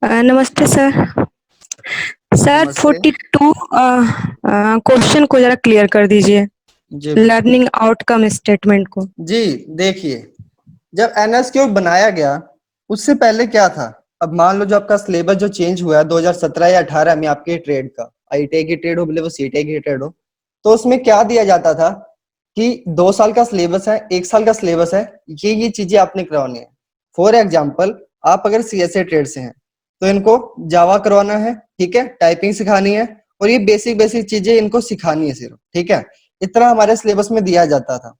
नमस्ते sir. Sir नमस्ते। 42 question को जरा क्लियर कर दीजिए। जी बिल्कुल। लर्निंग आउटकम स्टेटमेंट को। जी देखिए, जब एनएसक्यू बनाया गया उससे पहले क्या था। अब मान लो जो आपका सिलेबस जो चेंज हुआ है 2017 या 18 में आपके ट्रेड का, आईटीआई की ट्रेड हो बोले वो सीटीआई की ट्रेड हो, तो उसमें क्या दिया जाता था कि 2 साल का सिलेबस है, 1 साल का सिलेबस है, ये चीजें आपने करवानी है। फॉर एग्जाम्पल, आप अगर सीएसए ट्रेड से हैं तो इनको जावा करवाना है, ठीक है, टाइपिंग सिखानी है और ये बेसिक बेसिक चीजें इनको सिखानी है सिर्फ, ठीक है। इतना हमारे सिलेबस में दिया जाता था।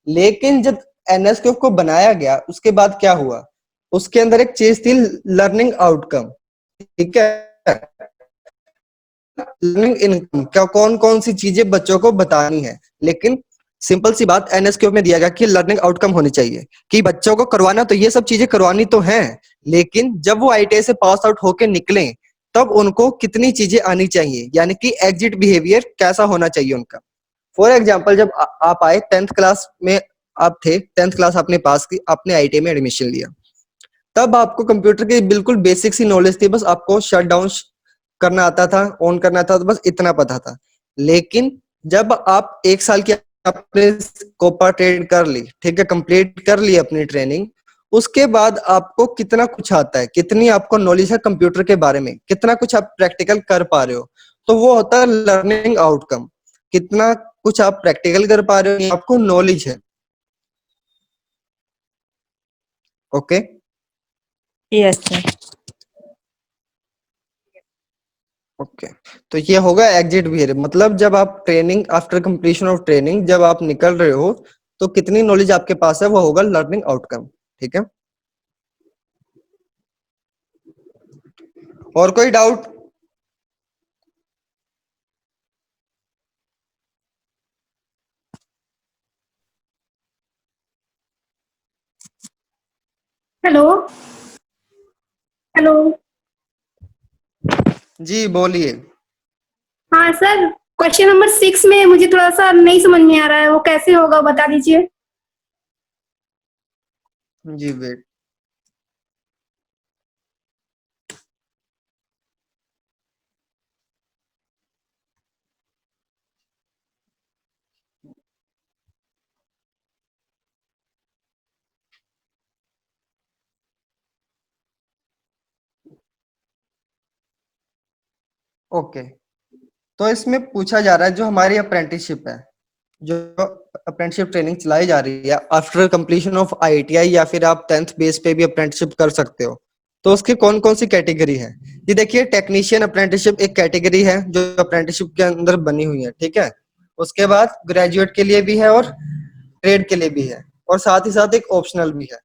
लेकिन जब एनएसक्यू को बनाया गया उसके बाद क्या हुआ, उसके अंदर एक चीज थी, लर्निंग आउटकम, ठीक है। लर्निंग इनकम, क्या कौन कौन सी चीजें बच्चों को बतानी है। लेकिन सिंपल सी बात एनएसक्यू में दिया गया कि लर्निंग आउटकम होनी चाहिए, कि बच्चों को करवाना तो ये सब चीजें करवानी तो है, लेकिन जब वो आईटीआई से पास आउट होके निकले तब उनको कितनी चीजें आनी चाहिए, यानी कि एग्जिट बिहेवियर कैसा होना चाहिए उनका। फॉर एग्जाम्पल, जब आप आए 10th क्लास में, आप थे 10th क्लास आपने पास की, आपने आईटीआई में एडमिशन लिया, तब आपको कंप्यूटर की बिल्कुल बेसिक सी नॉलेज थी, बस आपको शट डाउन करना आता था, ऑन करना था, तो बस इतना पता था। लेकिन जब आप 1 साल की आपने कोपा ट्रेड कर ली, ठीक है, कंप्लीट कर ली अपनी ट्रेनिंग, उसके बाद आपको कितना कुछ आता है, कितनी आपको नॉलेज है कंप्यूटर के बारे में, कितना कुछ आप प्रैक्टिकल कर पा रहे हो, तो वो होता है लर्निंग आउटकम। कितना कुछ आप प्रैक्टिकल कर पा रहे हो, ये आपको नॉलेज है। ओके। Yes sir. ओके। तो ये होगा एग्जिट बिहेवियर, मतलब जब आप training, after completion of training जब आप निकल रहे हो तो कितनी नॉलेज आपके पास है, वो होगा लर्निंग आउटकम, ठीक है। और कोई डाउट? हेलो। हेलो। जी बोलिए। हाँ सर, क्वेश्चन नंबर 6 में मुझे थोड़ा सा नहीं समझ में आ रहा है, वो कैसे होगा बता दीजिए। जी वेट। ओके। तो इसमें पूछा जा रहा है जो हमारी अप्रेंटिसशिप है, जो अप्रेंटिसशिप ट्रेनिंग चलाई जा रही है आफ्टर कंप्लीशन ऑफ आईटीआई, या फिर आप 10th बेस पे भी अप्रेंटिसशिप कर सकते हो, तो उसकी कौन कौन सी कैटेगरी है। ये देखिए, टेक्नीशियन अप्रेंटिसशिप एक कैटेगरी है जो अप्रेंटिसशिप के अंदर बनी हुई है, ठीक है। उसके बाद ग्रेजुएट के लिए भी है और ट्रेड के लिए भी है, और साथ ही साथ एक ऑप्शनल भी है,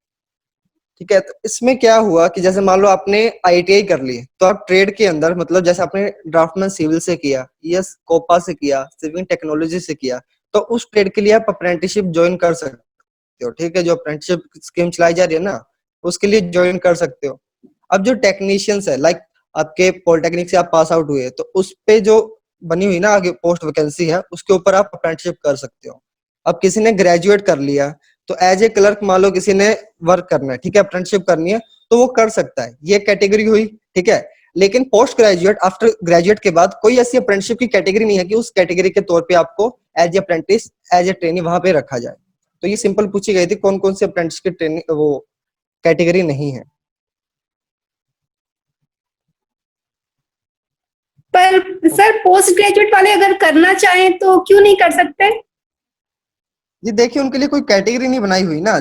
ठीक है। तो इसमें क्या हुआ कि जैसे मान लो आपने आईटीआई कर ली, तो आप ट्रेड के अंदर, मतलब जैसे आपने ड्राफ्टमैन सिविल से किया, यस कोपा से किया, सिविल टेक्नोलॉजी से किया, तो उस ट्रेड के लिए आप अप्रेंटिसशिप ज्वाइन कर सकते हो, ठीक है। जो अप्रेंटिसशिप स्कीम चलाई जा रही है ना, उसके लिए ज्वाइन कर सकते हो। अब जो टेक्नीशियंस है, लाइक आपके पॉलिटेक्निक से आप पास आउट हुए, तो उस पे जो बनी हुई ना आगे पोस्ट वैकेंसी है, उसके ऊपर आप अप्रेंटिसशिप कर सकते हो। अब किसी ने ग्रेजुएट कर लिया, तो एज ए क्लर्क मान लो किसी ने वर्क करना है, ठीक है, अप्रेंटिसशिप करनी है, तो वो कर सकता है, ये कैटेगरी हुई, ठीक है। लेकिन पोस्ट ग्रेजुएट, आफ्टर ग्रेजुएट के बाद कोई ऐसी अप्रेंटिसशिप की कैटेगरी नहीं है कि उस कैटेगरी के तौर पे आपको as a apprentice, as a trainee वहां पे रखा जाए। तो ये सिंपल पूछी गई थी कौन कौन सी अप्रेंटिस की ट्रेनिंग, वो कैटेगरी नहीं है। पर सर, पोस्ट ग्रेजुएट वाले अगर करना चाहें तो क्यों नहीं कर सकते? ये देखिए, उनके लिए कोई कैटेगरी नहीं बनाई हुई ना।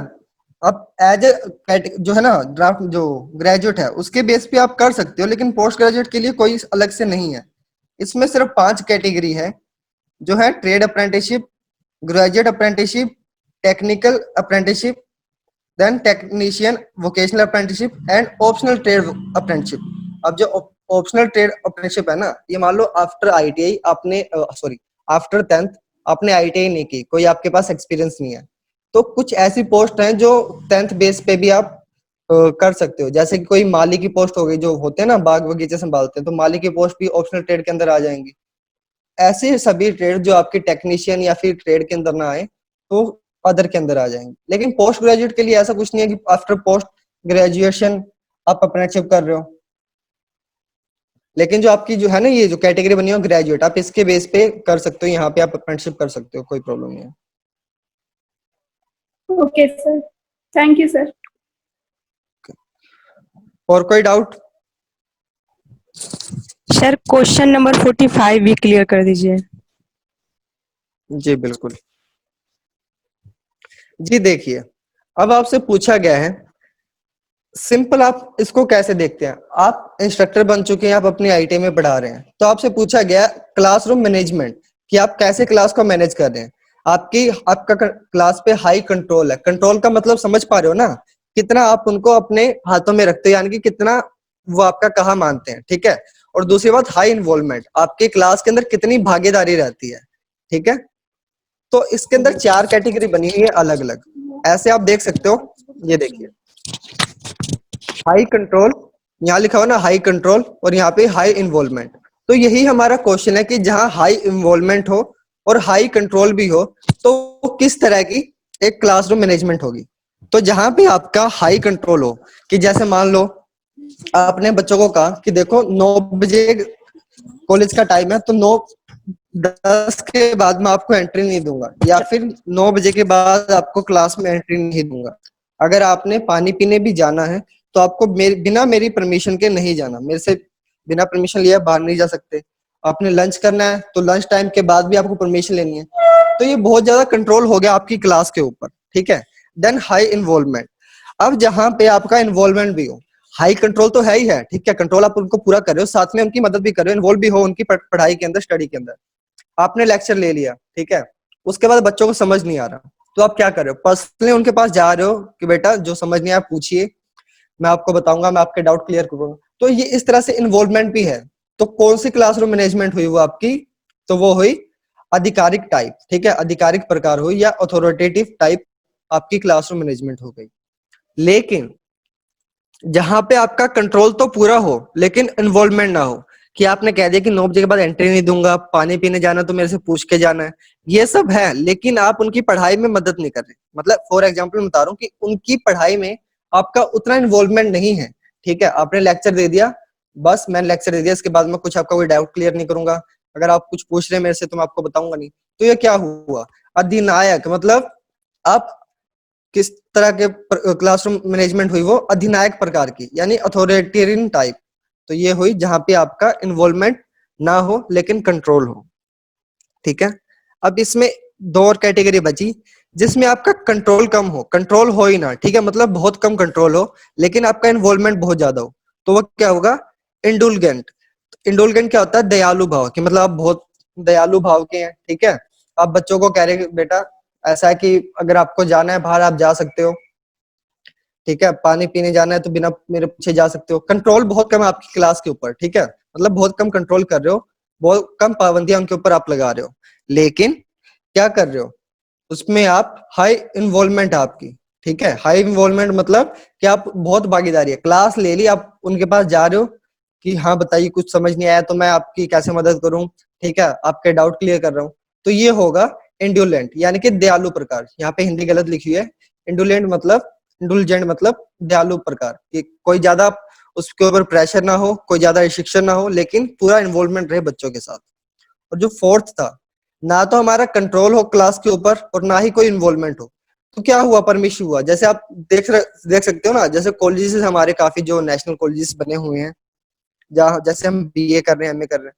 अब एज ए जो है ना, ड्राफ्ट जो ग्रेजुएट है उसके बेस पे आप कर सकते हो, लेकिन पोस्ट ग्रेजुएट के लिए कोई अलग से नहीं है। इसमें सिर्फ 5 कैटेगरी है, जो है trade apprenticeship, graduate apprenticeship, technical apprenticeship, then technician vocational apprenticeship and optional trade apprenticeship. अब जो ऑप्शनल ट्रेड अप्रेंटिसशिप है ना, ये मान लो आफ्टर आईटीआई आपने, सॉरी, आफ्टर 10th आपने आईटीआई नहीं की, कोई आपके पास एक्सपीरियंस नहीं है, तो कुछ ऐसी पोस्ट हैं जो 10th बेस पे भी आप कर सकते हो। जैसे कि कोई माली की पोस्ट हो गई, जो होते हैं ना बाग बगीचे संभालते हैं, तो माली की पोस्ट भी ऑप्शनल ट्रेड के अंदर आ जाएंगी। ऐसे सभी ट्रेड जो आपके टेक्नीशियन या फिर ट्रेड के अंदर ना आए, तो अदर के अंदर आ जाएंगे। लेकिन पोस्ट ग्रेजुएट के लिए ऐसा कुछ नहीं है कि आफ्टर पोस्ट ग्रेजुएशन आप अप्रेंटिसशिप कर रहे हो। लेकिन जो आपकी जो है ना ये जो कैटेगरी बनी हो ग्रेजुएट, आप इसके बेस पे कर सकते हो, यहाँ पे आप अप्रेंटिसशिप कर सकते हो, कोई प्रॉब्लम नहीं है। Okay sir, thank you sir. और कोई डाउट? सर क्वेश्चन नंबर 45 भी क्लियर कर दीजिए। जी बिल्कुल। जी देखिए, अब आपसे पूछा गया है सिंपल, आप इसको कैसे देखते हैं? आप इंस्ट्रक्टर बन चुके हैं, आप अपनी आईटी में पढ़ा रहे हैं, तो आपसे पूछा गया क्लासरूम मैनेजमेंट कि आप कैसे क्लास को मैनेज कर रहे हैं। आपका क्लास पे हाई कंट्रोल है। कंट्रोल का मतलब समझ पा रहे हो ना, कितना आप उनको अपने हाथों में रखते हो, यानी कि कितना वो आपका कहा मानते हैं, ठीक है। और दूसरी बात हाई इन्वॉल्वमेंट, आपके क्लास के अंदर कितनी भागीदारी रहती है, ठीक है। तो इसके अंदर 4 कैटेगरी बनी हुई है अलग अलग, ऐसे आप देख सकते हो। ये देखिए हाई कंट्रोल, यहाँ लिखा हुआ ना हाई कंट्रोल, और यहाँ पे हाई इन्वॉल्वमेंट। तो यही हमारा क्वेश्चन है कि जहाँ हाई इन्वॉल्वमेंट हो और हाई कंट्रोल भी हो, तो किस तरह की एक क्लासरूम मैनेजमेंट होगी। तो जहाँ पे आपका हाई कंट्रोल हो, कि जैसे मान लो आपने बच्चों को कहा कि देखो 9 बजे कॉलेज का टाइम है, तो 9:10 के बाद मैं आपको एंट्री नहीं दूंगा, या फिर 9 बजे के बाद आपको क्लास में एंट्री नहीं दूंगा। अगर आपने पानी पीने भी जाना है तो आपको बिना मेरी परमिशन के नहीं जाना, मेरे से बिना परमिशन लिए बाहर नहीं जा सकते। आपने लंच करना है तो लंच टाइम के बाद भी आपको परमिशन लेनी है। तो ये बहुत ज्यादा कंट्रोल हो गया आपकी क्लास के ऊपर, ठीक है। देन हाई इन्वॉल्वमेंट, अब जहां पे आपका इन्वॉल्वमेंट भी हो, हाई कंट्रोल तो है ही है, ठीक है, कंट्रोल आप उनको पूरा कर रहे हो, साथ में उनकी मदद भी कर रहे हो, इन्वॉल्व भी हो उनकी पढ़ाई के अंदर, स्टडी के अंदर। आपने लेक्चर ले लिया, ठीक है, उसके बाद बच्चों को समझ नहीं आ रहा, तो आप क्या कर रहे हो? पर्सनली उनके पास जा रहे हो कि बेटा जो समझ नहीं आया पूछिए, मैं आपको बताऊंगा, मैं आपके डाउट क्लियर करूंगा। तो ये इस तरह से इन्वॉल्वमेंट भी है। तो कौन सी क्लासरूम मैनेजमेंट हुई वो आपकी? तो वो हुई आधिकारिक टाइप, ठीक है, आधिकारिक प्रकार हुई या अथॉरिटेटिव टाइप आपकी क्लासरूम मैनेजमेंट हो गई। लेकिन जहां पे आपका कंट्रोल तो पूरा हो लेकिन इन्वॉल्वमेंट ना हो, कि आपने कह दिया कि 9 बजे के बाद एंट्री नहीं दूंगा, पानी पीने जाना तो मेरे से पूछ के जाना है, ये सब है, लेकिन आप उनकी पढ़ाई में मदद नहीं कर रहे। मतलब फॉर एग्जांपल मैं बता रहा हूँ कि उनकी पढ़ाई में आपका उतना इन्वॉल्वमेंट नहीं है, ठीक है। आपने लेक्चर दे दिया, बस मैंने लेक्चर दे दिया, इसके बाद में कुछ आपका कोई डाउट क्लियर नहीं करूंगा, अगर आप कुछ पूछ रहे हैं मेरे से तो मैं आपको बताऊंगा नहीं। तो ये क्या हुआ? अधिनायक, मतलब आप किस तरह के क्लासरूम मैनेजमेंट हुई? वो अधिनायक प्रकार की, यानी अथॉरिटेरियन टाइप। तो ये हुई जहां पे आपका इन्वॉल्वमेंट ना हो लेकिन कंट्रोल हो, ठीक है। अब इसमें 2 और कैटेगरी बची जिसमें आपका कंट्रोल कम हो, कंट्रोल हो ही ना, ठीक है, मतलब बहुत कम कंट्रोल हो लेकिन आपका इन्वॉल्वमेंट बहुत ज्यादा हो। तो वो क्या होगा? इंडुलगेंट। इंडुलगेंट क्या होता है? दयालु भाव, कि मतलब आप बहुत दयालु भाव के हैं, ठीक है। आप बच्चों को कह रहे हैं बेटा ऐसा है कि अगर आपको जाना है बाहर आप जा सकते हो, ठीक है, पानी पीने जाना है तो बिना मेरे पीछे जा सकते हो। कंट्रोल बहुत कम है आपकी क्लास के ऊपर, ठीक है, मतलब बहुत कम कंट्रोल कर रहे हो, बहुत कम पाबंदियां उनके ऊपर आप लगा रहे हो। लेकिन क्या कर रहे हो उसमें? आप हाई इन्वॉल्वमेंट है आपकी, ठीक है। हाई इन्वॉल्वमेंट मतलब कि आप बहुत भागीदारी है, क्लास ले ली, आप उनके पास जा रहे हो कि हाँ बताइए कुछ समझ नहीं आया तो मैं आपकी कैसे मदद करूं, ठीक है, आपके डाउट क्लियर कर रहा हूं। तो ये होगा इंडुलेंट, यानी कि दयालु प्रकार। यहाँ पे हिंदी गलत लिखी है, इंडुलेंट मतलब, इंडुलजेंट मतलब दयालु प्रकार, कि कोई ज्यादा उसके ऊपर प्रेशर ना हो, कोई ज्यादा रिस्ट्रिक्शन ना हो, लेकिन पूरा इन्वॉल्वमेंट रहे बच्चों के साथ। और जो फोर्थ था, ना तो हमारा कंट्रोल हो क्लास के ऊपर और ना ही कोई इन्वॉल्वमेंट हो। तो क्या हुआ? परमिशन हुआ। जैसे आप देख सकते हो ना, जैसे कॉलेजेस हमारे काफी जो नेशनल कॉलेजेस बने हुए हैं, जहाँ जैसे हम बीए कर रहे हैं, एमए कर रहे हैं,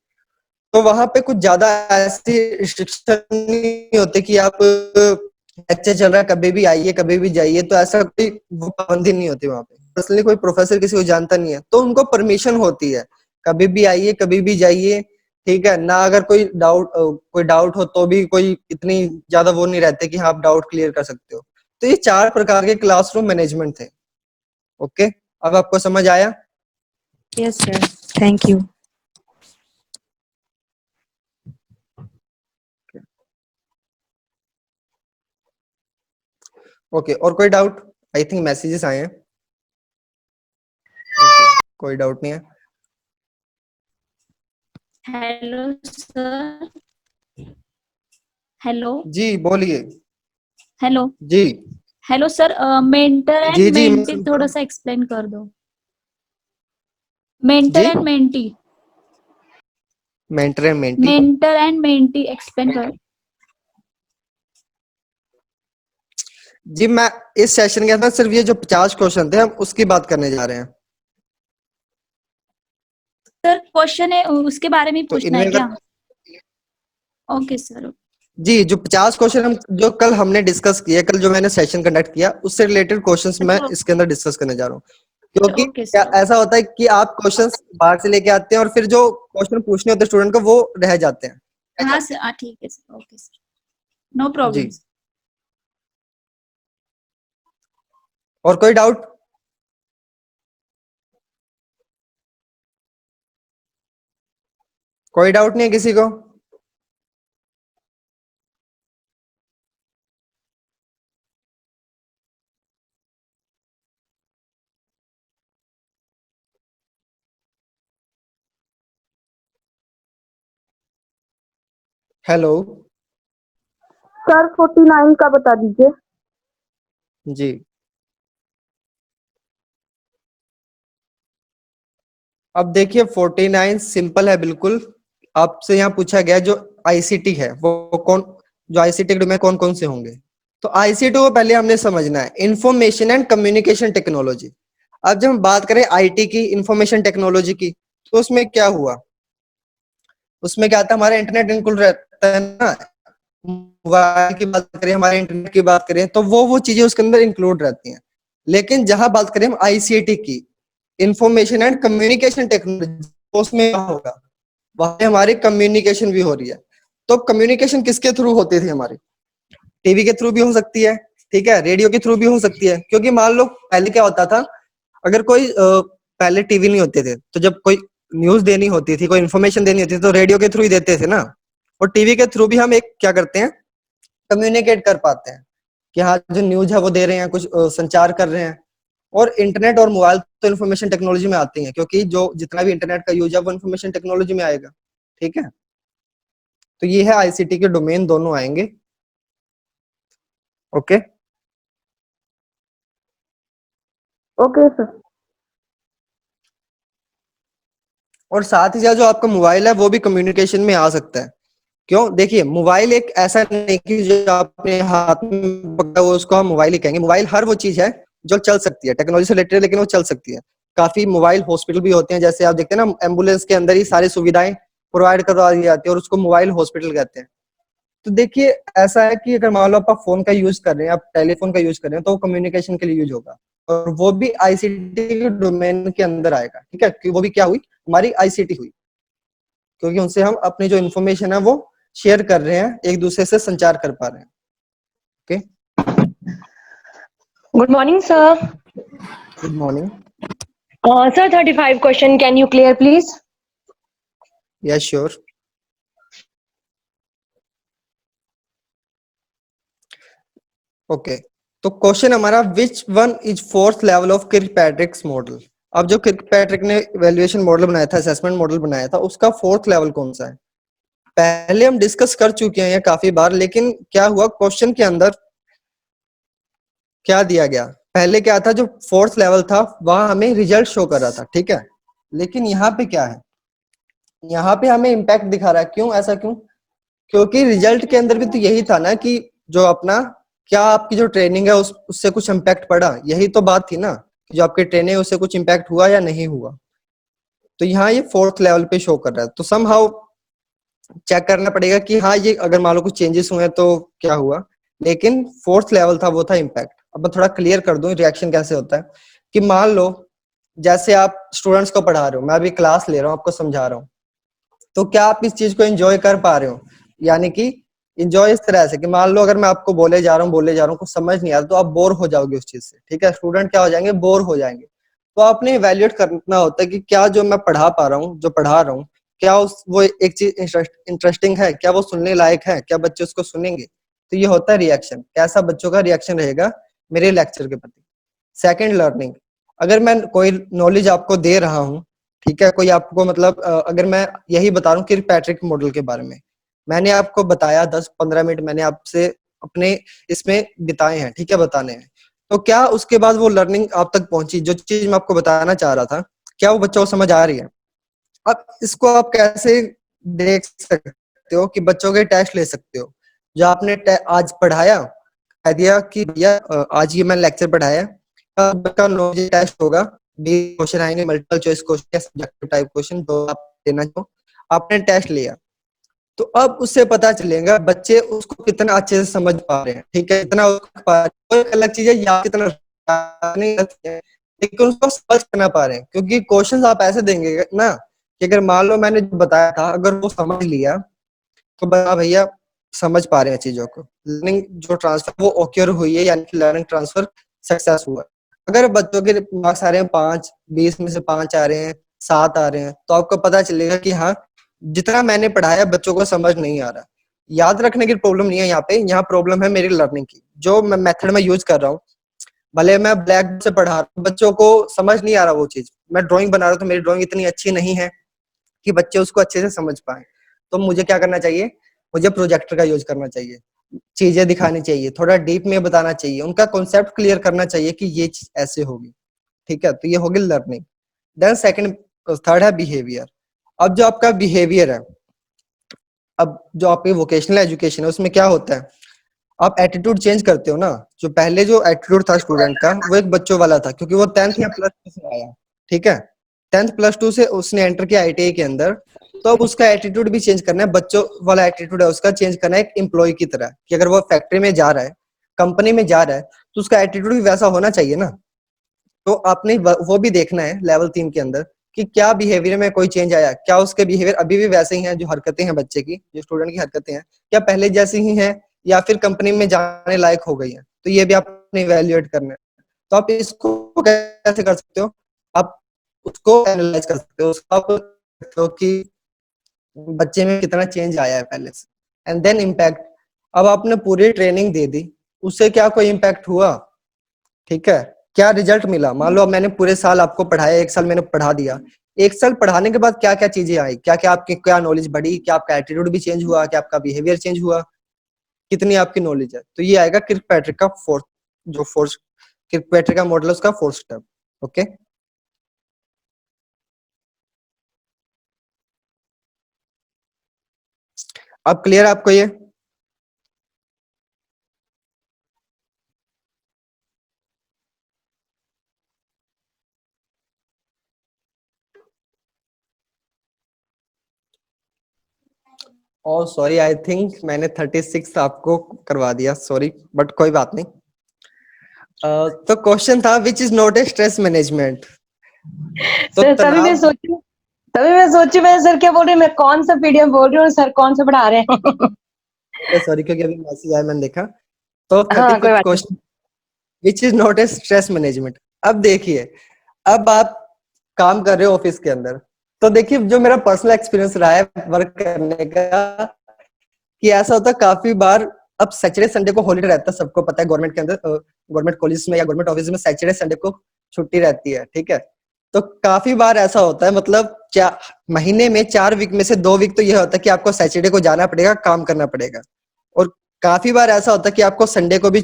तो वहां पे कुछ ज्यादा ऐसी रिस्ट्रिक्शन नहीं होते कि आप लेक्चर चल रहा है कभी भी आइए कभी भी जाइए, तो ऐसा कोई वो पाबंदी नहीं होती वहां पे। पर्सनली कोई प्रोफेसर किसी को जानता नहीं है तो उनको परमिशन होती है, कभी भी आइए कभी भी जाइए, ठीक है ना। अगर कोई डाउट हो तो भी कोई इतनी ज्यादा वो नहीं रहते कि हाँ आप डाउट क्लियर कर सकते हो। तो ये 4 प्रकार के क्लासरूम मैनेजमेंट थे। ओके, अब आपको समझ आया? Yes sir, thank you. Okay, और कोई डाउट? आई थिंक मैसेजेस आए हैं। ओके, कोई डाउट नहीं है। Hello sir. हेलो। जी बोलिए। हेलो। जी हेलो सर, मेंटर एंड जी जी मैं मेंटी सुन पा थोड़ा रहा सा एक्सप्लेन कर दो। हूँ। जी mentor and mentee. Mentor and mentee. Mentor and mentee explain करो। जी मैं इस सेशन के अंदर सिर्फ ये जो 50 क्वेश्चन थे हम उसकी बात करने जा रहे हैं। सर क्वेश्चन है उसके बारे में ही तो पूछना इनमें है क्या? अगर ओके सर। जी जो 50 क्वेश्चन हम जो कल हमने डिस्कस किए, कल जो मैंने सेशन कंडक्ट किया उससे रिलेटेड क्वेश्चंस मैं अच्छा इसके अंदर डिस्कस करने जा रहा हूँ। क्योंकि ओके क्या सर। ऐसा होता है कि आप क्वेश्चंस बाहर से लेके आते हैं और फिर जो क्वेश्चन पूछने होते हैं स्टूडेंट को वो रह जाते हैं। हाँ सर, हाँ ठीक है sir, okay sir, no problem. जी और कोई डाउट? कोई डाउट नहीं है किसी को? हेलो सर 49 का बता दीजिए। जी अब देखिए 49 सिंपल है बिल्कुल। आपसे यहाँ पूछा गया जो आईसीटी है वो कौन, जो आईसीटी में कौन कौन से होंगे। तो आईसीटी को पहले हमने समझना है, इंफॉर्मेशन एंड कम्युनिकेशन टेक्नोलॉजी। अब जब हम बात करें आईटी की, इंफॉर्मेशन टेक्नोलॉजी की, तो उसमें क्या हुआ, उसमें क्या आता है हमारा इंटरनेट इंक्लूड रहता है ना। मोबाइल की बात करें, हमारे इंटरनेट की बात करें तो वो चीजें उसके अंदर इंक्लूड रहती हैं। लेकिन जहां बात करें हम आईसीटी की, इंफॉर्मेशन एंड कम्युनिकेशन टेक्नोलॉजी, उसमें क्या होगा, वहां पे हमारी कम्युनिकेशन भी हो रही है। तो कम्युनिकेशन किसके थ्रू होती थी हमारी? टीवी के थ्रू भी हो सकती है, ठीक है, रेडियो के थ्रू भी हो सकती है। क्योंकि मान लो पहले क्या होता था, अगर कोई पहले टीवी नहीं होते थे तो जब कोई न्यूज देनी होती थी, कोई इन्फॉर्मेशन देनी होती थी तो रेडियो के थ्रू ही देते थे ना। और टीवी के थ्रू भी हम एक क्या करते हैं, कम्युनिकेट कर पाते हैं कि हाँ जो न्यूज है वो दे रहे हैं, कुछ संचार कर रहे हैं। और इंटरनेट और मोबाइल तो इन्फॉर्मेशन टेक्नोलॉजी में आती हैं, क्योंकि जो जितना भी इंटरनेट का यूज है वो इन्फॉर्मेशन टेक्नोलॉजी में आएगा। ठीक है, तो ये है आईसीटी के डोमेन, दोनों आएंगे। Okay okay sir. और साथ ही साथ जो आपका मोबाइल है वो भी कम्युनिकेशन में आ सकता है। क्यों? देखिए मोबाइल एक ऐसा नहीं कि जो आपने हाथ में पकड़ा वो उसको हम मोबाइल ही कहेंगे। मोबाइल हर वो चीज है जो चल सकती है, टेक्नोलॉजी से रिलेटेड, लेकिन वो चल सकती है। काफी मोबाइल हॉस्पिटल भी होते हैं, जैसे आप देखते हैं ना एम्बुलेंस के अंदर ही सारी सुविधाएं प्रोवाइड करवा दी जाती है और उसको मोबाइल हॉस्पिटल कहते हैं। तो देखिए ऐसा है कि अगर मान लो आप फोन का यूज कर रहे हैं, आप टेलीफोन का यूज कर रहे हैं, तो वो कम्युनिकेशन के लिए यूज होगा और वो भी आईसीटी के डोमेन के अंदर आएगा। ठीक है, कि वो भी क्या हुई, हमारी आईसीटी हुई, क्योंकि उनसे हम अपनी जो इन्फॉर्मेशन है वो शेयर कर रहे हैं, एक दूसरे से संचार कर पा रहे हैं। Okay, good morning sir. Good morning. Sir 35 question can you clear please? Yes sure. Okay, तो क्वेश्चन हमारा, which one is fourth level of Kirkpatrick's model. अब जो किर्कपैट्रिक ने वैल्यूएशन मॉडल बनाया था, असेसमेंट मॉडल बनाया था, उसका फोर्थ लेवल कौन सा है? पहले हम डिस्कस कर चुके हैं ये काफी बार, लेकिन क्या हुआ क्वेश्चन के अंदर क्या दिया गया, पहले क्या था, जो फोर्थ लेवल था वहां हमें रिजल्ट शो कर रहा था। ठीक है, लेकिन यहाँ पे क्या है, यहाँ पे हमें इम्पैक्ट दिखा रहा है। क्यों, ऐसा क्यों? क्योंकि रिजल्ट के अंदर भी तो यही था ना कि जो अपना क्या आपकी जो ट्रेनिंग है उससे कुछ इम्पैक्ट पड़ा, यही तो बात थी ना, कि जो आपकी ट्रेनिंग है उससे कुछ इम्पैक्ट हुआ या नहीं हुआ। तो यहाँ ये फोर्थ लेवल पे शो कर रहा है, तो समहाउ चेक करना पड़ेगा कि हाँ ये अगर मान लो कुछ चेंजेस हुए तो क्या हुआ। लेकिन फोर्थ लेवल था वो था इम्पैक्ट। अब मैं थोड़ा क्लियर कर दूं रिएक्शन कैसे होता है, कि मान लो जैसे आप स्टूडेंट्स को पढ़ा रहे हो, मैं अभी क्लास ले रहा हूँ, आपको समझा रहा हूँ, तो क्या आप इस चीज को एंजॉय कर पा रहे हो? यानी कि एंजॉय इस तरह से कि मान लो अगर मैं आपको बोले जा रहा हूँ कुछ समझ नहीं आ रहा, तो आप बोर हो जाओगे उस चीज से। ठीक है, स्टूडेंट क्या हो जाएंगे, बोर हो जाएंगे। तो आपने इवेल्युएट करना होता है कि क्या जो मैं पढ़ा पा रहा हूँ, जो पढ़ा रहा हूँ, क्या वो एक चीज इंटरेस्टिंग है, क्या वो सुनने लायक है, क्या बच्चे उसको सुनेंगे। तो ये होता है रिएक्शन, कैसा बच्चों का रिएक्शन रहेगा मेरे लेक्चर के प्रति। Second, learning. अगर मैं कोई नॉलेज आपको दे रहा हूँ, ठीक है, कोई आपको मतलब अगर मैं यही बता रहा हूँ किर्कपैट्रिक मॉडल के बारे में, मैंने आपको बताया 10-15 मिनट मैंने आपसे अपने इसमें बिताए हैं, ठीक है, बताने हैं, तो क्या उसके बाद वो लर्निंग आप तक पहुंची, जो चीज मैं आपको बताना चाह रहा था, क्या वो बच्चा को समझ आ रही है? अब इसको आप कैसे देख सकते हो कि बच्चों के टेस्ट ले सकते हो। जो आपने आज पढ़ाया, कह दिया कि भैया आज ये मैंने लेक्चर पढ़ाया, कल का नॉलेज टेस्ट होगा, 20 क्वेश्चन आएंगे, मल्टीपल चॉइस क्वेश्चन या सब्जेक्टिव टाइप क्वेश्चन जो आप देना चाहो। आपने टेस्ट लिया तो अब उससे पता चलेगा बच्चे उसको कितना अच्छे से समझ पा रहे हैं, ठीक है, इतना कोई अलग चीज है या कितना नहीं, लेकिन उसको समझ करना पा रहे हैं, क्योंकि क्वेश्चंस आप ऐसे देंगे ना कि अगर मान लो मैंने जो बताया था अगर वो समझ लिया तो बता भैया समझ पा रहे हैं चीजों को, लर्निंग जो ट्रांसफर वो ओक्योर हुई है, यानी कि लर्निंग ट्रांसफर सक्सेस हुआ। अगर बच्चों के मार्क्स आ रहे हैं 5, 20 में से 5 आ रहे हैं, 7 आ रहे हैं, तो आपको पता चलेगा कि हाँ जितना मैंने पढ़ाया बच्चों को समझ नहीं आ रहा। याद रखने की प्रॉब्लम नहीं है यहाँ पे, यहाँ प्रॉब्लम है मेरी लर्निंग की, जो मैं मेथड में यूज कर रहा हूँ। भले मैं ब्लैक बोर्ड से पढ़ा रहा हूँ, बच्चों को समझ नहीं आ रहा वो चीज, मैं ड्राइंग बना रहा हूँ तो मेरी ड्राइंग इतनी अच्छी नहीं है कि बच्चे उसको अच्छे से समझ पाए, तो मुझे क्या करना चाहिए, मुझे प्रोजेक्टर का यूज करना चाहिए, चीजें दिखानी चाहिए, थोड़ा डीप में बताना चाहिए, उनका कॉन्सेप्ट क्लियर करना चाहिए कि ये चीज ऐसे होगी, ठीक है। तो ये होगी लर्निंग। देन सेकंड, थर्ड है बिहेवियर। अब जो आपका बिहेवियर है, अब जो आपकी वोकेशनल एजुकेशन है उसमें क्या होता है, आप एटीट्यूड चेंज करते हो ना। जो पहले जो एटीट्यूड था स्टूडेंट का वो एक बच्चों वाला था, क्योंकि वो 10th या +2 से आया, ठीक है, 10th +2 से उसने एंटर किया आईटीआई के अंदर, तो अब उसका एटीट्यूड भी चेंज करना है, बच्चों वाला एटीट्यूड है उसका चेंज करना है एक एम्प्लॉय की तरह, कि अगर वो फैक्ट्री में जा रहा है, कंपनी में जा रहा है, तो उसका एटीट्यूड भी वैसा होना चाहिए ना। तो आपने वो भी देखना है लेवल 3 के अंदर कि क्या बिहेवियर में कोई चेंज आया, क्या उसके बिहेवियर अभी भी वैसे ही हैं, जो हरकतें हैं बच्चे की, जो स्टूडेंट की हरकतें हैं, क्या पहले जैसी ही हैं या फिर कंपनी में जाने लायक हो गई है। तो ये भी आपने इवैल्यूएट करना है। तो आप इसको कैसे कर सकते हो, आप उसको एनालाइज कर सकते हो, उसको आप सकते हो कि बच्चे में कितना चेंज आया है पहले से, एंड देन इम्पैक्ट। अब आपने पूरी ट्रेनिंग दे दी, उससे क्या कोई इम्पैक्ट हुआ, ठीक है, क्या रिजल्ट मिला। मान लो अब मैंने पूरे साल आपको पढ़ाया, 1 साल मैंने पढ़ा दिया, 1 साल पढ़ाने के बाद क्या क्या चीजें आई, क्या क्या आपकी क्या नॉलेज बढ़ी, क्या आपका एटीट्यूड भी चेंज हुआ, क्या आपका बिहेवियर चेंज हुआ, कितनी आपकी नॉलेज है। तो ये आएगा किर्कपैट्रिक का फोर्थ किर्कपैट्रिक का मॉडल, उसका 4th स्टेप। ओके, अब क्लियर आपको ये। सॉरी, आई थिंक मैंने 36 आपको करवा दिया, सॉरी, बट कोई बात नहीं। तो क्वेश्चन था which is not a stress management. तो सर तनाव, तभी मैं सोची मैं सर क्या बोल रही हूँ, मैं कौन सा पीडीएफ बोल रही हूँ, सर कौन सा पढ़ा रहे हैं। सॉरी क्योंकि अभी मैसेज आया मैंने देखा। तो हाँ कोई 35th बात question, which is not a stress management. अब देखिए, अब आप काम कर रहे हो ऑफिस के अंदर, तो देखिए जो मेरा पर्सनल एक्सपीरियंस रहा है वर्क करने का, कि ऐसा होता है काफी बार, अब सैटरडे संडे को हॉलीडे रहता है, सबको पता है, गवर्नमेंट के अंदर, गवर्नमेंट कॉलेज में या गवर्नमेंट ऑफिस में सैटरडे संडे को छुट्टी रहती है, ठीक है। तो काफी बार ऐसा होता है, मतलब महीने में 4 वीक में से 2 वीक तो यह होता है कि आपको सैटरडे को जाना पड़ेगा, काम करना पड़ेगा, और काफी बार ऐसा होता है कि आपको संडे को भी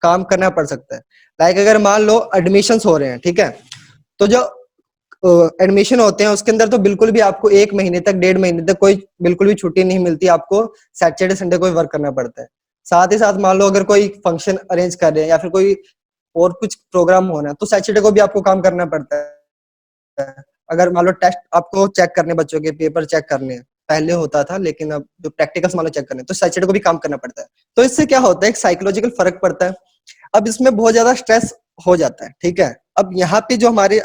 काम करना पड़ सकता है। लाइक अगर मान लो एडमिशन हो रहे हैं, ठीक है, तो जो एडमिशन होते हैं उसके अंदर तो बिल्कुल भी आपको 1 महीने तक, 1.5 महीने तक कोई बिल्कुल भी छुट्टी नहीं मिलती, आपको सैटरडे संडे को वर्क करना पड़ता है। साथ ही साथ मान लो अगर कोई फंक्शन अरेंज कर रहे हैं या फिर कोई और कुछ प्रोग्राम होना है, तो सैटरडे को भी आपको काम करना पड़ता है। अगर मान लो टेस्ट आपको चेक करने, बच्चों के पेपर चेक करने हैं, पहले होता था लेकिन अब जो प्रैक्टिकल्स मान लो चेक करने, तो सैटरडे को भी काम करना पड़ता है। तो इससे क्या होता है, एक साइकोलॉजिकल फर्क पड़ता है। अब इसमें बहुत ज्यादा स्ट्रेस हो जाता है, ठीक है। अब यहाँ पे जो हमारे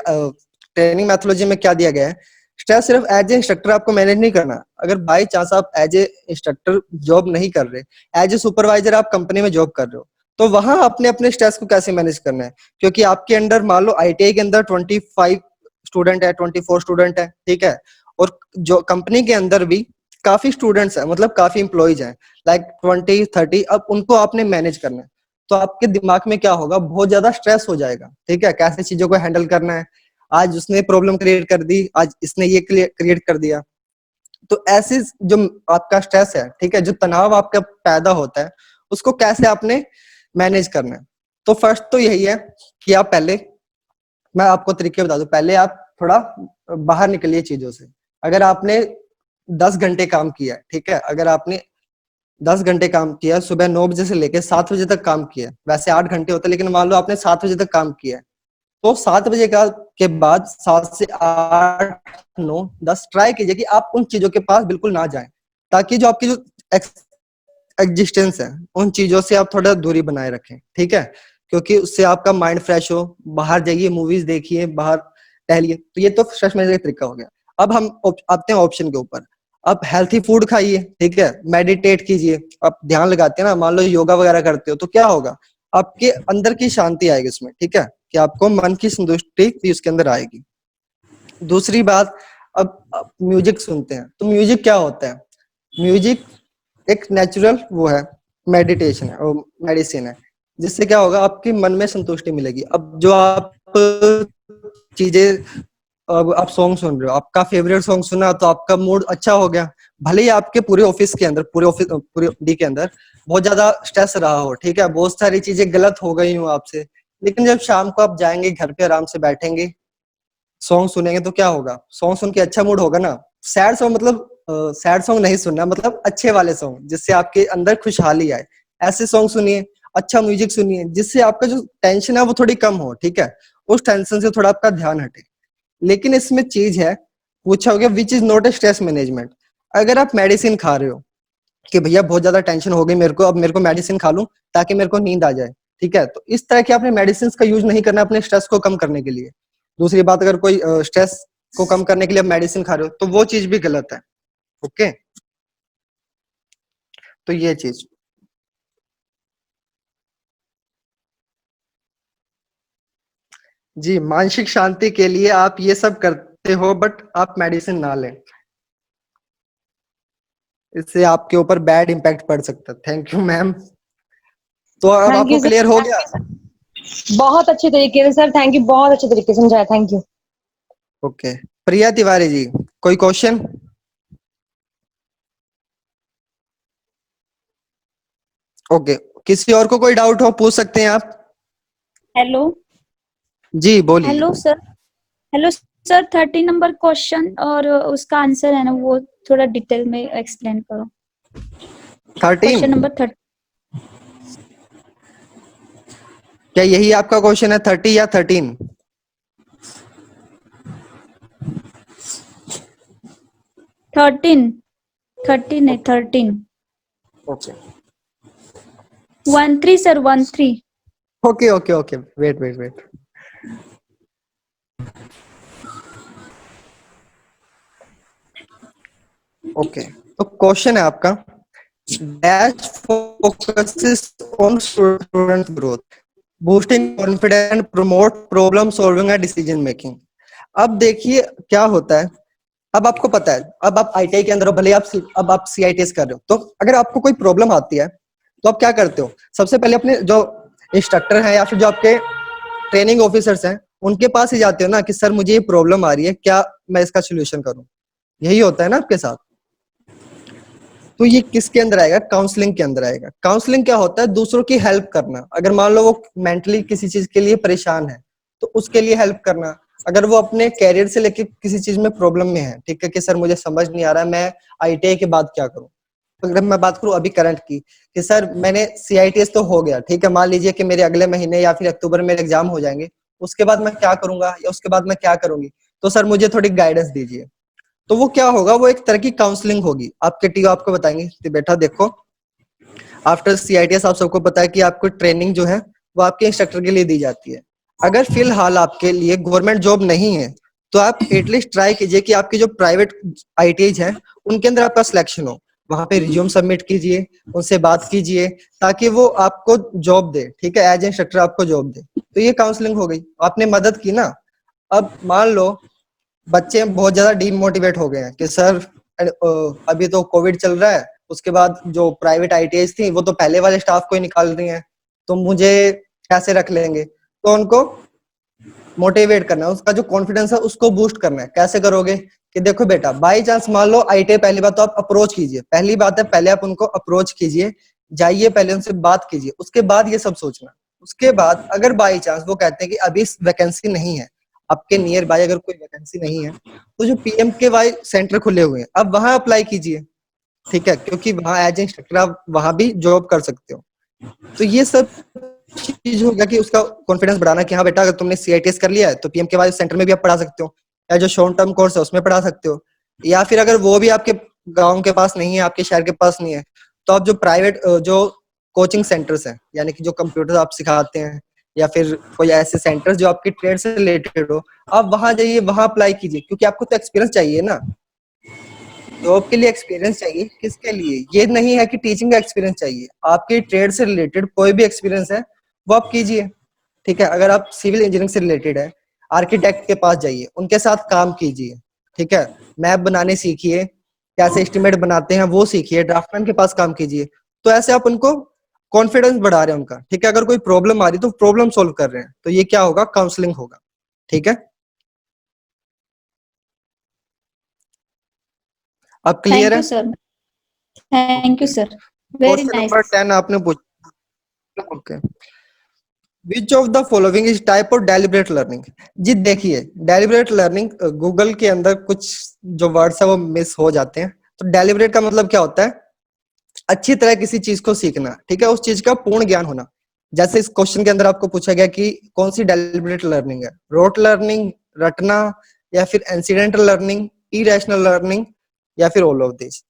ट्रेनिंग मैथोलॉजी में क्या दिया गया है, स्ट्रेस सिर्फ एज ए इंस्ट्रक्टर आपको मैनेज नहीं करना। अगर बाई चांस आप एज ए इंस्ट्रक्टर जॉब नहीं कर रहे, एज ए सुपरवाइजर आप कंपनी में जॉब कर रहे हो, तो वहां अपने अपने स्ट्रेस को कैसे मैनेज करना है, क्योंकि आपके अंडर मान लो आईटीआई के अंदर 25 स्टूडेंट है, 24 स्टूडेंट है, ठीक है, और जो कंपनी के अंदर भी काफी स्टूडेंट्स है, मतलब काफी इंप्लॉइज हैं, लाइक 20-30, अब उनको आपने मैनेज करना है। तो आपके दिमाग में क्या होगा, बहुत ज्यादा स्ट्रेस हो जाएगा, ठीक है, कैसे चीजों को हैंडल करना है, आज उसने प्रॉब्लम क्रिएट कर दी, आज इसने ये क्रिएट कर दिया। तो ऐसे जो आपका स्ट्रेस है, ठीक है, जो तनाव आपका पैदा होता है, उसको कैसे आपने मैनेज करना है। तो फर्स्ट तो यही है कि आप पहले, मैं आपको तरीके बता दूं, पहले आप थोड़ा बाहर निकलिए चीजों से। अगर आपने 10 घंटे काम किया है, ठीक है, अगर आपने 10 घंटे काम किया, सुबह 9 बजे से लेकर 7 बजे तक काम किया, वैसे 8 घंटे होते हैं, लेकिन मान लो आपने 7 बजे तक काम किया है, तो 7 बजे के बाद 7 से 8, 9, 10 ट्राई कीजिए कि आप उन चीजों के पास बिल्कुल ना जाएं, ताकि जो आपकी जो एग्जिस्टेंस है उन चीजों से आप थोड़ा दूरी बनाए रखें, ठीक है, क्योंकि उससे आपका माइंड फ्रेश हो, बाहर जाइए, मूवीज देखिए, बाहर टहलिए, तो ये तो स्ट्रेस मैनेजर का तरीका हो गया। अब हम आते हैं ऑप्शन के ऊपर। आप हेल्थी फूड खाइए, ठीक है, मेडिटेट कीजिए, आप ध्यान लगाते हैं ना, मान लो योगा वगैरह करते हो, तो क्या होगा, आपके अंदर की शांति आएगी उसमें, ठीक है, कि आपको मन की संतुष्टि भी उसके अंदर आएगी। दूसरी बात, अब म्यूजिक सुनते हैं, तो म्यूजिक क्या होता है, म्यूजिक एक नेचुरल वो है, मेडिटेशन है और मेडिसिन है, जिससे क्या होगा, आपके मन में संतुष्टि मिलेगी। अब जो आप चीजें, अब आप सॉन्ग सुन रहे हो, आपका फेवरेट सॉन्ग सुना तो आपका मूड अच्छा हो गया, भले ही आपके पूरे ऑफिस के अंदर, पूरे डे के अंदर बहुत ज्यादा स्ट्रेस रहा हो, ठीक है, बहुत सारी चीजें गलत हो गई हो आपसे, लेकिन जब शाम को आप जाएंगे घर पे, आराम से बैठेंगे, सॉन्ग सुनेंगे, तो क्या होगा, सॉन्ग सुन के अच्छा मूड होगा ना। सैड सॉन्ग मतलब सैड सॉन्ग नहीं सुनना, मतलब अच्छे वाले सॉन्ग जिससे आपके अंदर खुशहाली आए, ऐसे सॉन्ग सुनिए, अच्छा म्यूजिक सुनिए, जिससे आपका जो टेंशन है वो थोड़ी कम हो, ठीक है, उस टेंशन से थोड़ा आपका ध्यान हटे। लेकिन इसमें चीज है, पूछा हो गया which is not a stress management. अगर आप मेडिसिन खा रहे हो कि भैया बहुत ज्यादा टेंशन हो गई मेरे को, अब मेरे को मेडिसिन खा लूं ताकि मेरे को नींद आ जाए, ठीक है, तो इस तरह के आपने मेडिसिन का यूज नहीं करना अपने स्ट्रेस को कम करने के लिए। दूसरी बात, अगर कोई स्ट्रेस को कम करने के लिए आप मेडिसिन खा रहे हो, तो वो चीज भी गलत है, ओके, तो ये चीज। जी, मानसिक शांति के लिए आप ये सब करते हो, बट आप मेडिसिन ना लें, इससे आपके ऊपर बैड इम्पैक्ट पड़ सकता है। Thank you ma'am. तो अब थैंक आपको यू क्लियर सर, हो थैंक गया? यू सर, बहुत अच्छे तरीके से सर, थैंक यू, बहुत अच्छे तरीके से समझाया, थैंक यू। ओके, प्रिया तिवारी जी, कोई क्वेश्चन? ओके, किसी और को कोई डाउट हो पूछ सकते हैं आप। हेलो जी बोलिए। Hello sir. Hello sir, 30 number question और उसका आंसर है ना, वो थोड़ा डिटेल में एक्सप्लेन करो। 13, क्वेश्चन नंबर 30। क्या यही आपका क्वेश्चन है, 30 या 13? 13 है, 13। Okay 13 sir, 13। Okay okay okay, wait wait wait. Okay, तो क्वेश्चन है आपका, dash focuses on student growth, boosting confidence, promote problem solving and decision making. अब देखिए क्या होता है, अब आपको पता है, अब आप आईटीआई के अंदर हो, भले अब आप सीआईटीएस कर रहे हो, तो अगर आपको कोई प्रॉब्लम आती है तो आप क्या करते हो, सबसे पहले अपने जो इंस्ट्रक्टर हैं या फिर जो आपके ट्रेनिंग ऑफिसर्स हैं उनके पास ही जाते हो ना, कि सर मुझे ये प्रॉब्लम आ रही है, क्या मैं इसका सोल्यूशन करूं। यही होता है ना आपके साथ। तो ये किसके अंदर आएगा, काउंसलिंग के अंदर आएगा। काउंसलिंग क्या होता है, दूसरों की हेल्प करना। अगर मान लो वो मेंटली किसी चीज के लिए परेशान है तो उसके लिए हेल्प करना। अगर वो अपने कैरियर से लेके किसी चीज में प्रॉब्लम में है, ठीक है, कि सर मुझे समझ नहीं आ रहा है, मैं आईटीआई के बाद क्या करूं। अगर मैं बात करूं अभी करंट की, कि सर मैंने सीआईटीएस तो हो गया, ठीक है, मान लीजिए कि मेरे अगले महीने या फिर अक्टूबर में एग्जाम हो जाएंगे, उसके बाद मैं क्या करूंगा या उसके बाद मैं क्या करूंगी, तो सर मुझे थोड़ी गाइडेंस दीजिए। तो वो क्या होगा, वो एक तरह की काउंसलिंग होगी। आपके टीओ आपको बताएंगे कि बेटा देखो, आफ्टर सीआईटीएस आप सबको पता है कि आपको ट्रेनिंग जो है वो आपके इंस्ट्रक्टर के लिए दी जाती है। अगर फिलहाल आपके लिए गवर्नमेंट जॉब नहीं है तो आप एटलीस्ट ट्राई कीजिए कि आपकी जो प्राइवेट आईटीआईज है उनके अंदर आपका सिलेक्शन हो। वहां पे रिज्यूम सबमिट कीजिए, उनसे बात कीजिए, ताकि वो आपको जॉब दे, ठीक है, एज इंस्ट्रक्टर आपको जॉब दे। तो ये काउंसलिंग हो गई, आपने मदद की ना। अब मान लो बच्चे बहुत ज्यादा डीमोटिवेट हो गए हैं कि सर अभी तो कोविड चल रहा है, उसके बाद जो प्राइवेट आईटीआईज थी वो तो पहले वाले स्टाफ को ही निकाल रही हैं, तो मुझे कैसे रख लेंगे। तो उनको मोटिवेट करना है, उसका जो कॉन्फिडेंस है उसको बूस्ट करना है। कैसे करोगे, कि देखो बेटा, बाई चांस मान लो आईटीआई, पहली बात तो आप अप्रोच कीजिए, पहली बात है पहले आप उनको अप्रोच कीजिए, जाइए पहले उनसे बात कीजिए, उसके बाद ये सब सोचना। उसके बाद अगर बाई चांस वो कहते हैं कि अभी वैकेंसी नहीं है, आपके नियर बाय अगर कोई वैकेंसी नहीं है तो जो PMKY सेंटर खुले हुए हैं अब वहां अप्लाई कीजिए, ठीक है, क्योंकि वहां एज इंस्ट्रक्टर आप वहां भी जॉब कर सकते हो। तो ये सब चीज होगा कि उसका कॉन्फिडेंस बढ़ाना कि हाँ बेटा अगर तुमने CITS कर लिया है तो PMKY सेंटर में भी आप पढ़ा सकते हो, या जो शॉर्ट टर्म कोर्स है उसमें पढ़ा सकते हो, या फिर अगर वो भी आपके गांव के पास नहीं है, आपके शहर के पास नहीं है, तो आप जो प्राइवेट जो कोचिंग सेंटर्स हैं, यानी कि जो कंप्यूटर आप सिखाते हैं या फिर कोई ऐसे सेंटर्स जो आपकी ट्रेड से रिलेटेड हो, आप वहां जाइए, वहां अप्लाई कीजिए, क्योंकि आपको तो एक्सपीरियंस चाहिए ना। जॉब के लिए एक्सपीरियंस चाहिए, किसके लिए? ये नहीं है कि टीचिंग का एक्सपीरियंस चाहिए, आपके ट्रेड से रिलेटेड कोई भी एक्सपीरियंस है वो आप कीजिए, ठीक है। अगर आप सिविल इंजीनियरिंग से रिलेटेड है, आर्किटेक्ट के पास जाइए, उनके साथ काम कीजिए, ठीक है। मैप बनाने सीखिए, कैसे एस्टिमेट बनाते हैं वो सीखिए, ड्राफ्टमैन के पास काम कीजिए। तो ऐसे आप उनको कॉन्फिडेंस बढ़ा रहे हैं उनका, ठीक है। अगर कोई प्रॉब्लम आ रही तो प्रॉब्लम सोल्व कर रहे हैं, तो ये क्या होगा? काउंसलिंग होगा, ठीक है। अब क्लियर थैंक है? You sir, thank you sir, very question nice. Number 10 आपने पूछा, okay. Which of the following is type of deliberate learning? जी देखिए, डेलिब्रेट लर्निंग गूगल के अंदर कुछ जो वर्ड्स है वो मिस हो जाते हैं। तो डेलिब्रेट का मतलब क्या होता है? अच्छी तरह किसी चीज को सीखना, ठीक है, उस चीज का पूर्ण ज्ञान होना। जैसे इस क्वेश्चन के अंदर आपको पूछा गया कि कौन सी डेलिब्रेट लर्निंग है, रोट लर्निंग, रटना, या फिर इंसिडेंटल लर्निंग, इरेशनल लर्निंग, या फिर ऑल ऑफ दिस।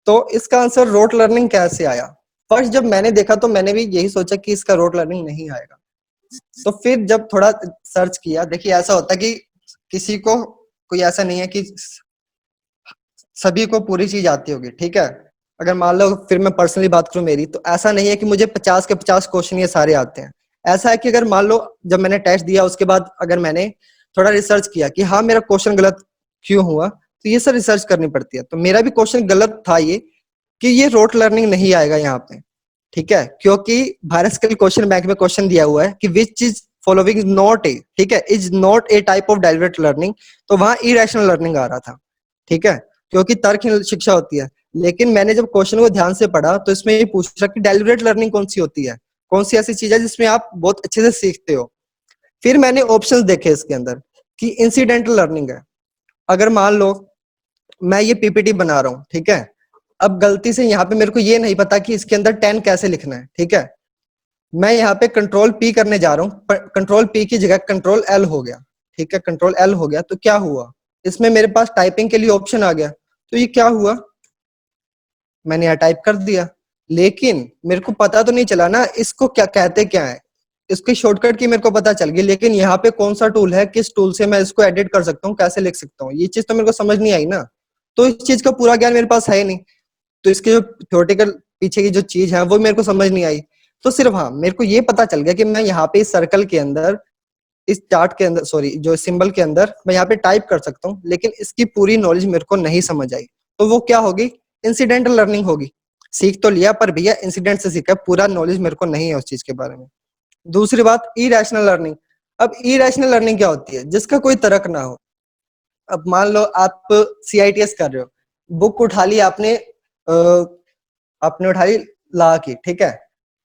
तो इसका आंसर रोट लर्निंग कैसे आया? फर्स्ट जब मैंने देखा तो मैंने भी यही सोचा कि इसका रोट लर्निंग नहीं आएगा। तो फिर जब थोड़ा सर्च किया, देखिए ऐसा होता है कि किसी को कोई ऐसा नहीं है कि सभी को पूरी चीज आती होगी, ठीक है। अगर मान लो फिर मैं पर्सनली बात करूं मेरी, तो ऐसा नहीं है कि मुझे 50 के 50 क्वेश्चन ये सारे आते हैं। ऐसा है कि अगर मान लो जब मैंने टेस्ट दिया उसके बाद अगर मैंने थोड़ा रिसर्च किया कि हाँ मेरा क्वेश्चन गलत क्यों हुआ, तो ये सब रिसर्च करनी पड़ती है। तो मेरा भी क्वेश्चन गलत था ये, कि ये रोट लर्निंग नहीं आएगा यहाँ पे, ठीक है, क्योंकि भारत स्किल क्वेश्चन बैंक में क्वेश्चन दिया हुआ है कि which is following is not a, ठीक है, is not a type of deliberate learning. तो वहां इरेशनल लर्निंग आ रहा था, ठीक है, क्योंकि तर्कहीन शिक्षा होती है। लेकिन मैंने जब क्वेश्चन को ध्यान से पढ़ा तो इसमें ये पूछा कि डेलिब्रेट लर्निंग कौन सी होती है, कौन सी ऐसी चीज है जिसमें आप बहुत अच्छे से सीखते हो। फिर मैंने ऑप्शंस देखे इसके अंदर कि इंसिडेंटल लर्निंग है। अगर मान लो मैं ये PPT बना रहा हूँ, ठीक है, अब गलती से यहाँ पे मेरे को ये नहीं पता कि इसके अंदर 10 कैसे लिखना है, ठीक है, मैं यहाँ पे कंट्रोल P करने जा रहा हूँ, कंट्रोल P की जगह कंट्रोल L हो गया, ठीक है, कंट्रोल L हो गया, तो क्या हुआ? इसमें मेरे पास टाइपिंग के लिए ऑप्शन आ गया, तो ये क्या हुआ? मैंने यहाँ टाइप कर दिया, लेकिन मेरे को पता तो नहीं चला ना इसको क्या कहते क्या है। इसकी शॉर्टकट की मेरे को पता चल गई, लेकिन यहाँ पे कौन सा टूल है, किस टूल से मैं इसको एडिट कर सकता हूँ, कैसे लिख सकता हूँ, ये चीज तो मेरे को समझ नहीं आई ना। तो इस चीज का पूरा ज्ञान मेरे पास है ही नहीं, तो इसके जो थ्योरेटिकल पीछे की जो चीज है वो मेरे को समझ नहीं आई। तो सिर्फ हाँ मेरे को ये पता चल गया कि मैं यहाँ पे इस सर्कल के अंदर, इस चार्ट के अंदर, सॉरी जो सिंबल के अंदर मैं यहाँ पे टाइप कर सकता हूँ, लेकिन इसकी पूरी नॉलेज मेरे को नहीं समझ आई। तो वो क्या होगी? इंसिडेंटल लर्निंग होगी। सीख तो लिया पर भैया इंसिडेंट से सीखा, पूरा नॉलेज मेरे को नहीं है उस चीज के बारे में। दूसरी बात, इरेशनल लर्निंग। अब इरेशनल लर्निंग क्या होती है? जिसका कोई तर्क ना हो। अब मान लो आप CITS कर रहे हो, बुक उठा ली आपने, आपने उठाई ला की, ठीक है,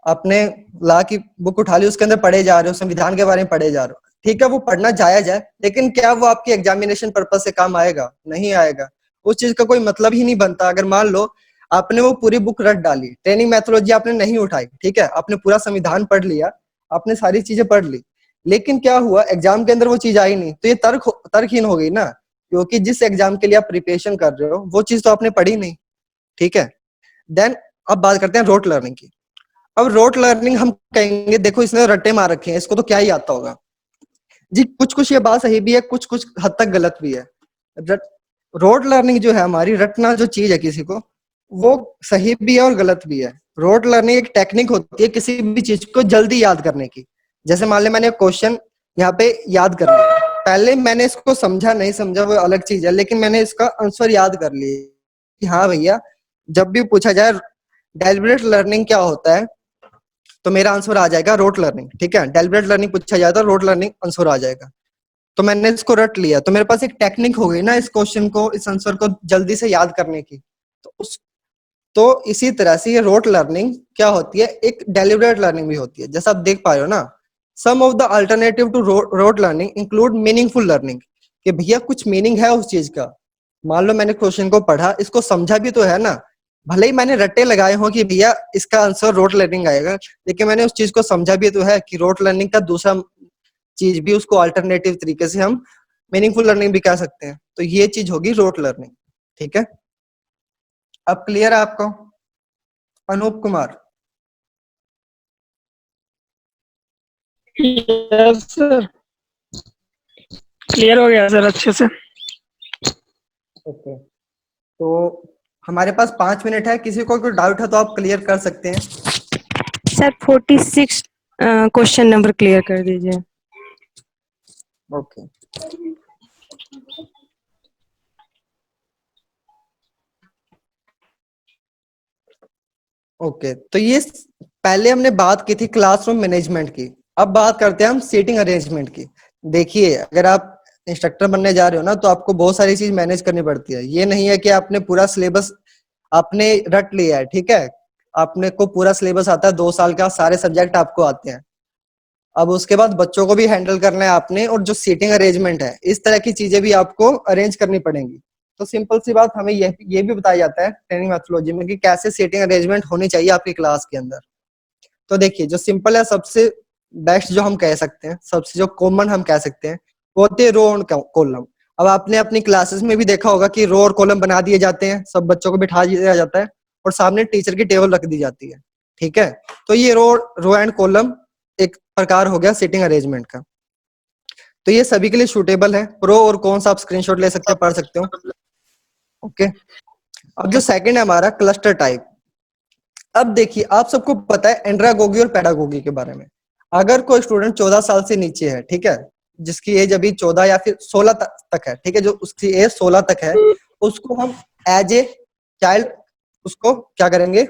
आपने ला की बुक उठा ली, उसके अंदर पढ़े जा रहे हो, संविधान के बारे में पढ़े जा रहे हो, ठीक है, वो पढ़ना जायज है, लेकिन क्या वो आपकी एग्जामिनेशन पर्पज से काम आएगा? नहीं आएगा। उस चीज का कोई मतलब ही नहीं बनता। अगर मान लो आपने वो पूरी बुक रट डाली, ट्रेनिंग मैथोलॉजी आपने नहीं उठाई, ठीक है, आपने पूरा संविधान पढ़ लिया, आपने सारी चीजें पढ़ ली, लेकिन क्या हुआ? एग्जाम के अंदर वो चीज आई नहीं, तो ये तर्कहीन हो गई ना, क्योंकि जिस एग्जाम के लिए आप प्रिपरेशन कर रहे हो वो चीज तो आपने पढ़ी नहीं, ठीक है। देन अब बात करते हैं रोट लर्निंग की। अब रोट लर्निंग हम कहेंगे देखो इसने रट्टे मार रखे हैं, इसको तो क्या ही आता होगा। जी कुछ कुछ ये बात सही भी है, कुछ कुछ हद तक गलत भी है। रोट लर्निंग जो है हमारी, रटना जो चीज है किसी को, वो सही भी है और गलत भी है। रोट लर्निंग एक टेक्निक होती है किसी भी चीज को जल्दी याद करने की। जैसे मान ले मैंने क्वेश्चन यहाँ पे याद कर लिया, पहले मैंने इसको समझा नहीं समझा वो अलग चीज है, लेकिन मैंने इसका आंसर याद कर लिया कि हाँ भैया जब भी पूछा जाए डेलिब्रेट लर्निंग क्या होता है, तो मेरा आंसर आ जाएगा रोट लर्निंग, ठीक है। डेलिब्रेट लर्निंग पूछा जाए तो रोट लर्निंग आंसर आ जाएगा। तो मैंने इसको रट लिया, तो मेरे पास एक टेक्निक हो गई ना इस क्वेश्चन को, इस आंसर को जल्दी से याद करने की। तो इसी तरह से ये रोट लर्निंग क्या होती है, एक डेलिब्रेट लर्निंग भी होती है। जैसा आप देख पा रहे हो ना some of the alternative to rote learning include meaningful learning, कि भैया कुछ मीनिंग है उस चीज का। मान लो मैंने क्वेश्चन को पढ़ा, इसको समझा भी तो है ना, भले ही मैंने रट्टे लगाए हों कि भैया इसका आंसर रोट लर्निंग आएगा, लेकिन मैंने उस चीज को समझा भी तो है कि रोट लर्निंग का दूसरा चीज भी, उसको अल्टरनेटिव तरीके से हम मीनिंगफुल लर्निंग भी कह सकते हैं। तो ये चीज होगी रोट लर्निंग। ठीक है, अब क्लियर है आपको? Anoop Kumar. Yes sir, clear हो गया सर अच्छे से। ओके, तो हमारे पास 5 मिनट है, किसी को कोई डाउट है तो आप क्लियर कर सकते हैं। सर 46 क्वेश्चन नंबर क्लियर कर दीजिए। ओके, ओके, तो ये पहले हमने बात की थी क्लासरूम मैनेजमेंट की, अब बात करते हैं हम सीटिंग अरेंजमेंट की। देखिए, अगर आप इंस्ट्रक्टर बनने जा रहे हो ना, तो आपको बहुत सारी चीज मैनेज करनी पड़ती है। ये नहीं है कि आपने पूरा सिलेबस आपने रट लिया है, ठीक है, आपने को पूरा सिलेबस आता है, 2 साल का सारे सब्जेक्ट आपको आते हैं। अब उसके बाद बच्चों को भी हैंडल करना है आपने, और जो सीटिंग अरेंजमेंट है, इस तरह की चीजें भी आपको अरेंज करनी पड़ेंगी। तो सिंपल सी बात, हमें ये भी बताया जाता है ट्रेनिंग मेथोडोलॉजी में कि कैसे सीटिंग अरेंजमेंट होनी चाहिए आपकी क्लास के अंदर। तो देखिए, जो सिंपल है, सबसे बेस्ट जो हम कह सकते हैं, सबसे जो कॉमन हम कह सकते हैं, वो होते हैं रो और कॉलम। अब आपने अपनी क्लासेस में भी देखा होगा कि रो और कॉलम बना दिए जाते हैं, सब बच्चों को बिठा दिया जाता है और सामने टीचर की टेबल रख दी जाती है। ठीक है, तो ये रो एंड कॉलम एक प्रकार हो गया सीटिंग अरेंजमेंट का। तो ये सभी के लिए सूटेबल है, प्रो और कौन सा आप स्क्रीनशॉट ले सकते हो, पढ़ सकते हो। ओके, अब जो सेकंड है हमारा क्लस्टर टाइप। अब देखिए, आप सबको पता है एंड्रागोगी और पैडागोगी के बारे में। अगर कोई स्टूडेंट 14 साल से नीचे है, ठीक है, जिसकी एज अभी 14 या फिर 16 तक है, ठीक है, जो उसकी एज 16 तक है, उसको हम एज ए चाइल्ड उसको क्या करेंगे,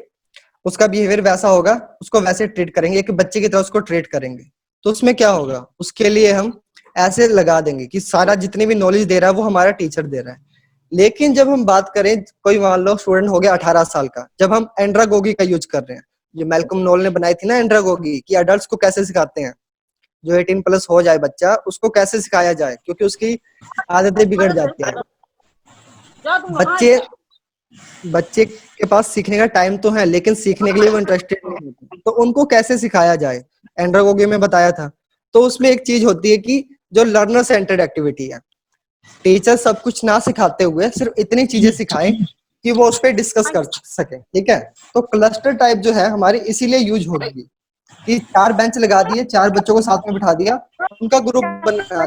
उसका बिहेवियर वैसा होगा, उसको वैसे ट्रीट करेंगे, एक बच्चे की तरह उसको ट्रीट करेंगे। तो उसमें क्या होगा, उसके लिए हम ऐसे लगा देंगे कि सारा जितनी भी नॉलेज दे रहा है वो हमारा टीचर दे रहा है। लेकिन जब हम बात करें, कोई मान लो स्टूडेंट हो गया 18 साल का, जब हम एंड्रागोगी का यूज कर रहे हैं, जो मैल्कम नोल ने बनाई थी ना एंड्रागोगी, कि अडल्ट को कैसे सिखाते हैं, जो 18+ हो जाए बच्चा, उसको कैसे सिखाया जाए, क्योंकि उसकी आदतें बिगड़ जाती हैं। बच्चे बच्चे के पास सीखने का टाइम तो है, लेकिन सीखने के लिए वो इंटरेस्टेड नहीं होते, तो उनको कैसे सिखाया जाए, एंड्रागोगी में बताया था। तो उसमें एक चीज होती है कि जो लर्नर सेंटर्ड एक्टिविटी है, टीचर सब कुछ ना सिखाते हुए सिर्फ इतनी चीजें सिखाएं कि वो उस पर डिस्कस कर सके। ठीक है, तो क्लस्टर टाइप जो है हमारी इसीलिए यूज होगी कि 4 बेंच लगा दिए, 4 बच्चों को साथ में बिठा दिया, उनका ग्रुप बना दिया,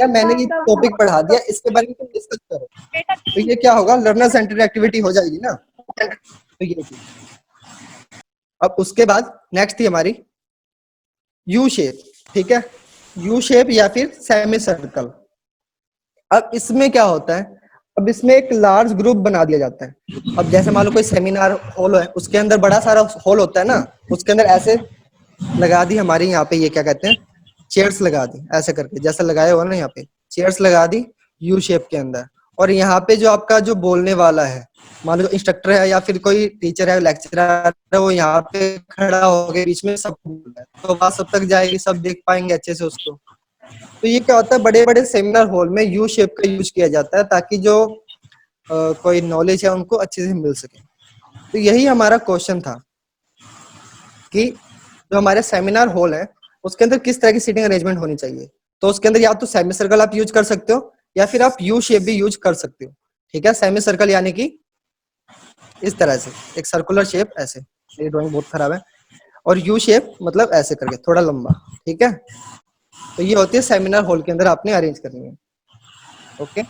या मैंने ये टॉपिक पढ़ा दिया, इसके बारे में तुम डिस्कस करो। तो ये क्या होगा, लर्नर सेंटर्ड एक्टिविटी हो जाएगी ना। तो ये चीज, अब उसके बाद नेक्स्ट थी हमारी यू शेप। ठीक है, यू शेप या फिर सेमी सर्कल। अब इसमें क्या होता है, अब इसमें एक लार्ज ग्रुप बना दिया जाता है। अब जैसे मान लो कोई सेमिनार हॉल है, उसके अंदर बड़ा सारा हॉल होता है ना, उसके अंदर ऐसे लगा दी हमारी यहाँ पे, ये क्या कहते हैं, चेयर्स लगा दी, ऐसे करके जैसे लगाया हुआ ना, यहाँ पे चेयर्स लगा दी यू शेप के अंदर। और यहाँ पे जो आपका जो बोलने वाला है, मान लो इंस्ट्रक्टर है या फिर कोई टीचर है, लेक्चरर है, वो यहाँ पे खड़ा हो गया बीच में, सब बोल रहा है, तो बात सब तक जाएगी, सब देख पाएंगे अच्छे से उसको। तो ये क्या होता है, बड़े बड़े सेमिनार हॉल में यू शेप का यूज किया जाता है, ताकि जो कोई नॉलेज है उनको अच्छे से मिल सके। तो यही हमारा क्वेश्चन था कि जो हमारे सेमिनार हॉल है, उसके अंदर किस तरह की सीटिंग अरेंजमेंट होनी चाहिए। तो उसके अंदर या तो सेमी सर्कल आप यूज कर सकते हो, या फिर आप यू शेप भी यूज कर सकते हो। ठीक है, सेमी सर्कल यानी कि इस तरह से एक सर्कुलर शेप, ऐसे, ये ड्राइंग बहुत खराब है, और यू शेप मतलब ऐसे करके थोड़ा लंबा। ठीक है, तो ये होती है सेमिनार हॉल के अंदर आपने अरेंज करनी है। ओके,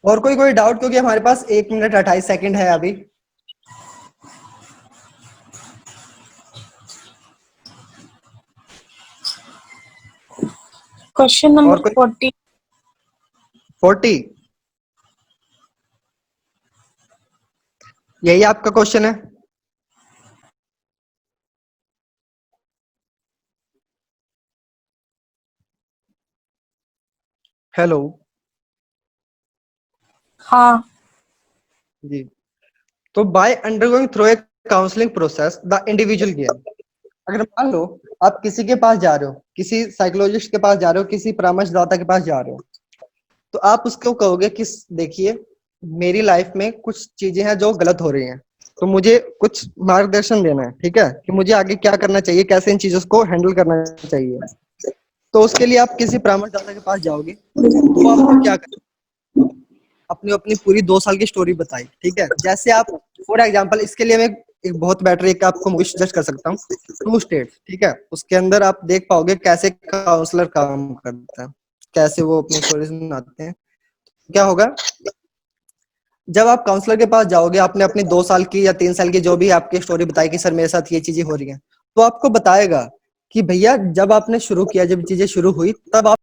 और कोई डाउट, क्योंकि हमारे पास 1 मिनट 28 सेकंड है अभी। क्वेश्चन और नंबर कोई 40। 40, यही आपका क्वेश्चन है? हेलो। हाँ जी। तो by undergoing through a counselling process the individual gain, अगर मान लो आप किसी के पास जा रहे हो, किसी साइकोलॉजिस्ट के पास जा रहे हो, किसी परामर्शदाता के पास जा रहे हो, तो आप उसको कहोगे कि देखिए मेरी लाइफ में कुछ चीजें हैं जो गलत हो रही हैं, तो मुझे कुछ मार्गदर्शन देना है, ठीक है, कि मुझे आगे क्या करना चाहिए, कैसे इन चीजों को हैंडल करना चाहिए। तो उसके लिए आप किसी परामर्शदाता के पास जाओगे, तो वो आपको क्या करें, अपनी अपनी पूरी 2 साल की स्टोरी बताई, ठीक है। जैसे आप फॉर एग्जांपल, इसके लिए मैं एक बहुत बेटर एक आपको मूवी सजेस्ट कर सकता हूँ, 2 स्टेट्स, ठीक है। उसके अंदर आप देख पाओगे कैसे काउंसलर काम करता है, कैसे वो अपनी स्टोरी सुनाते हैं। क्या होगा, जब आप काउंसलर के पास जाओगे, आपने अपनी 2 साल की या 3 साल की जो भी आपकी स्टोरी बताई कि सर मेरे साथ ये चीजें हो रही हैं, तो आपको बताएगा कि भैया जब आपने शुरू किया, जब चीजें शुरू हुई, तब आप